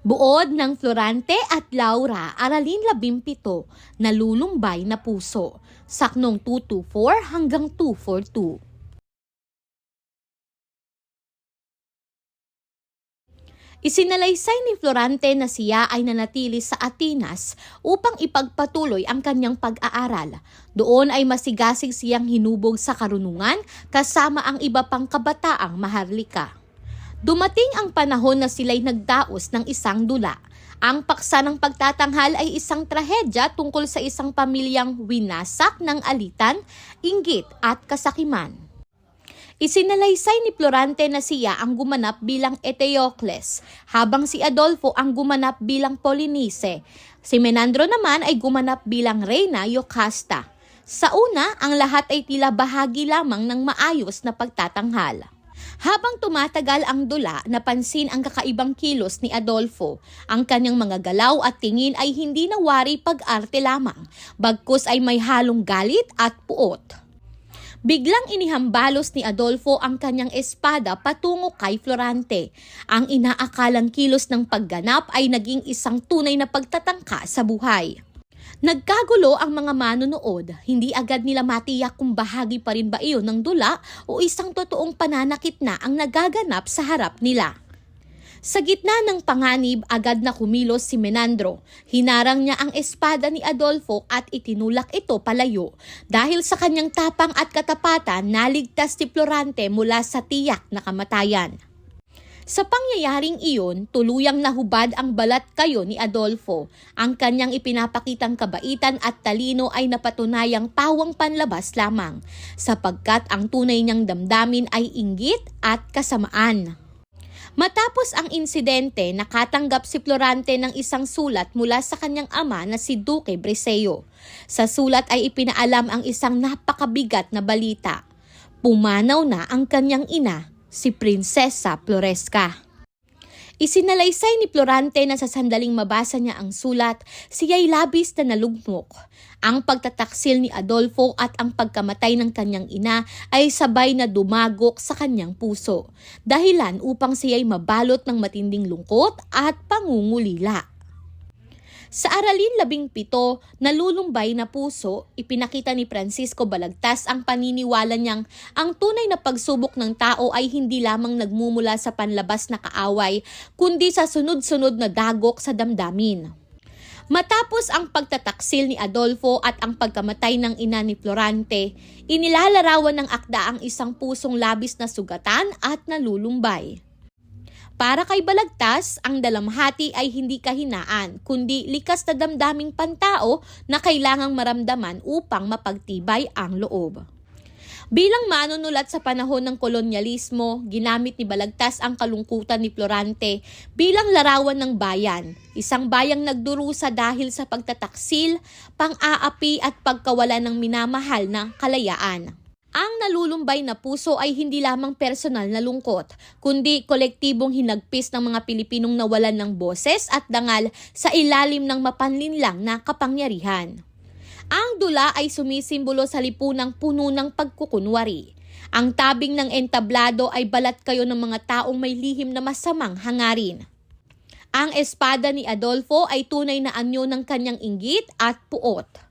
Buod ng Florante at Laura, Aralin 17, Nalulumbay na Puso, Saknong 224 hanggang 242. Isinalaysay ni Florante na siya ay nanatili sa Atenas upang ipagpatuloy ang kanyang pag-aaral. Doon ay masigasig siyang hinubog sa karunungan kasama ang iba pang kabataang maharlika. Dumating ang panahon na sila'y nagdaos ng isang dula. Ang paksa ng pagtatanghal ay isang trahedya tungkol sa isang pamilyang winasak ng alitan, inggit at kasakiman. Isinalaysay ni Florante na siya ang gumanap bilang Eteocles, habang si Adolfo ang gumanap bilang Polinice. Si Menandro naman ay gumanap bilang Reyna Yocasta. Sa una, ang lahat ay tila bahagi lamang ng maayos na pagtatanghal. Habang tumatagal ang dula, napansin ang kakaibang kilos ni Adolfo. Ang kanyang mga galaw at tingin ay hindi nawari pag-arte lamang, bagkus ay may halong galit at puot. Biglang inihambalos ni Adolfo ang kanyang espada patungo kay Florante. Ang inaakalang kilos ng pagganap ay naging isang tunay na pagtatangka sa buhay. Nagkagulo ang mga manonood, hindi agad nila matiyak kung bahagi pa rin ba iyon ng dula o isang totoong pananakit na ang nagaganap sa harap nila. Sa gitna ng panganib, agad na kumilos si Menandro. Hinarang niya ang espada ni Adolfo at itinulak ito palayo. Dahil sa kanyang tapang at katapatan, naligtas si Florante mula sa tiyak na kamatayan. Sa pangyayaring iyon, tuluyang nahubad ang balat kayo ni Adolfo. Ang kanyang ipinapakitang kabaitan at talino ay napatunayang pawang panlabas lamang, sapagkat ang tunay niyang damdamin ay inggit at kasamaan. Matapos ang insidente, nakatanggap si Florante ng isang sulat mula sa kanyang ama na si Duque Briseo. Sa sulat ay ipinaalam ang isang napakabigat na balita. Pumanaw na ang kanyang ina, si Prinsesa Floresca. Isinalaysay ni Florante na sa sandaling mabasa niya ang sulat, siya'y labis na nalugmok. Ang pagtataksil ni Adolfo at ang pagkamatay ng kanyang ina ay sabay na dumagok sa kanyang puso, dahilan upang siya'y mabalot ng matinding lungkot at pangungulila. Sa Aralin 17, Nalulumbay na Puso, ipinakita ni Francisco Balagtas ang paniniwala niyang ang tunay na pagsubok ng tao ay hindi lamang nagmumula sa panlabas na kaaway, kundi sa sunod-sunod na dagok sa damdamin. Matapos ang pagtataksil ni Adolfo at ang pagkamatay ng ina ni Florante, inilalarawan ng akda ang isang pusong labis na sugatan at nalulumbay. Para kay Balagtas, ang dalamhati ay hindi kahinaan, kundi likas na damdaming pantao na kailangang maramdaman upang mapagtibay ang loob. Bilang manunulat sa panahon ng kolonyalismo, ginamit ni Balagtas ang kalungkutan ni Florante bilang larawan ng bayan, isang bayang nagdurusa dahil sa pagtataksil, pang-aapi at pagkawala ng minamahal na kalayaan. Ang nalulumbay na puso ay hindi lamang personal na lungkot, kundi kolektibong hinagpis ng mga Pilipinong nawalan ng boses at dangal sa ilalim ng mapanlinlang na kapangyarihan. Ang dula ay sumisimbolo sa lipunang puno ng pagkukunwari. Ang tabing ng entablado ay balat kayo ng mga taong may lihim na masamang hangarin. Ang espada ni Adolfo ay tunay na anyo ng kanyang inggit at puot.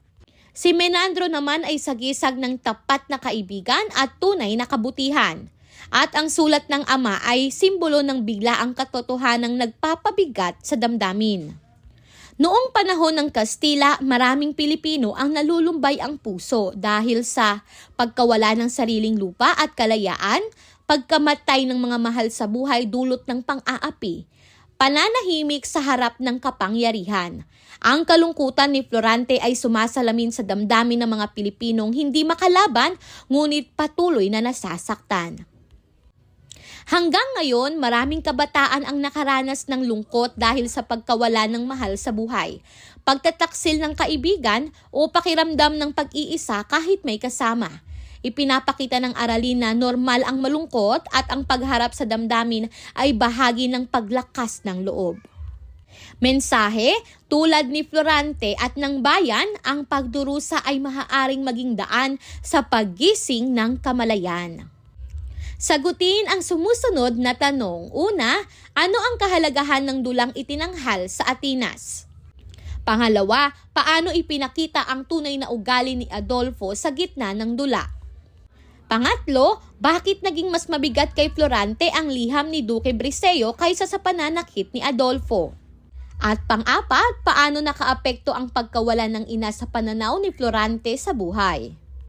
Si Menandro naman ay sagisag ng tapat na kaibigan at tunay na kabutihan. At ang sulat ng ama ay simbolo ng biglaang katotohanang nagpapabigat sa damdamin. Noong panahon ng Kastila, maraming Pilipino ang nalulumbay ang puso dahil sa pagkawala ng sariling lupa at kalayaan, pagkamatay ng mga mahal sa buhay dulot ng pang-aapi, pananahimik sa harap ng kapangyarihan. Ang kalungkutan ni Florante ay sumasalamin sa damdamin ng mga Pilipinong hindi makalaban ngunit patuloy na nasasaktan. Hanggang ngayon, maraming kabataan ang nakaranas ng lungkot dahil sa pagkawala ng mahal sa buhay, pagtataksil ng kaibigan o pakiramdam ng pag-iisa kahit may kasama. Ipinapakita ng aralin na normal ang malungkot at ang pagharap sa damdamin ay bahagi ng paglakas ng loob. Mensahe, tulad ni Florante at ng bayan, ang pagdurusa ay maaaring maging daan sa paggising ng kamalayan. Sagutin ang sumusunod na tanong. Una, ano ang kahalagahan ng dulang itinanghal sa Atinas? Pangalawa, paano ipinakita ang tunay na ugali ni Adolfo sa gitna ng dula? Pangatlo, bakit naging mas mabigat kay Florante ang liham ni Duque Briseo kaysa sa pananakit ni Adolfo? At pang-apat, paano nakaapekto ang pagkawala ng ina sa pananaw ni Florante sa buhay?